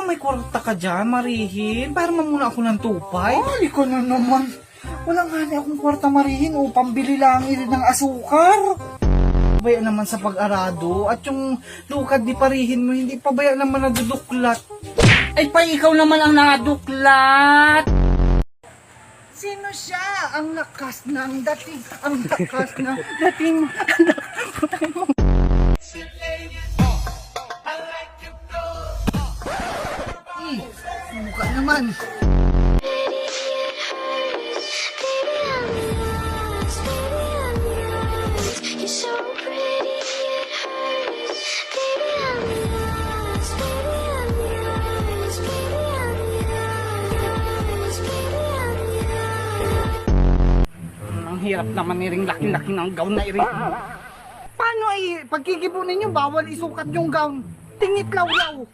may kwarta ka dyan, Marihin? Para mamuna ako ng tupay. Ay, ko na naman. Wala nga na akong kwarta, Marihin, o pambili lang rin ng asukar. Baya naman sa pag-arado. At yung lukad di parihin mo, hindi pa baya naman naduduklat. Ay, pa ikaw naman ang naduklat. Sino siya? Ang lakas ng dating. Ang lakas ng dating. Suka naman. Ang hirap naman niring laki-laki ng gown na iring. Paano ay pagkikipunin nyo, bawal isukat yung gown. Tingit law-law.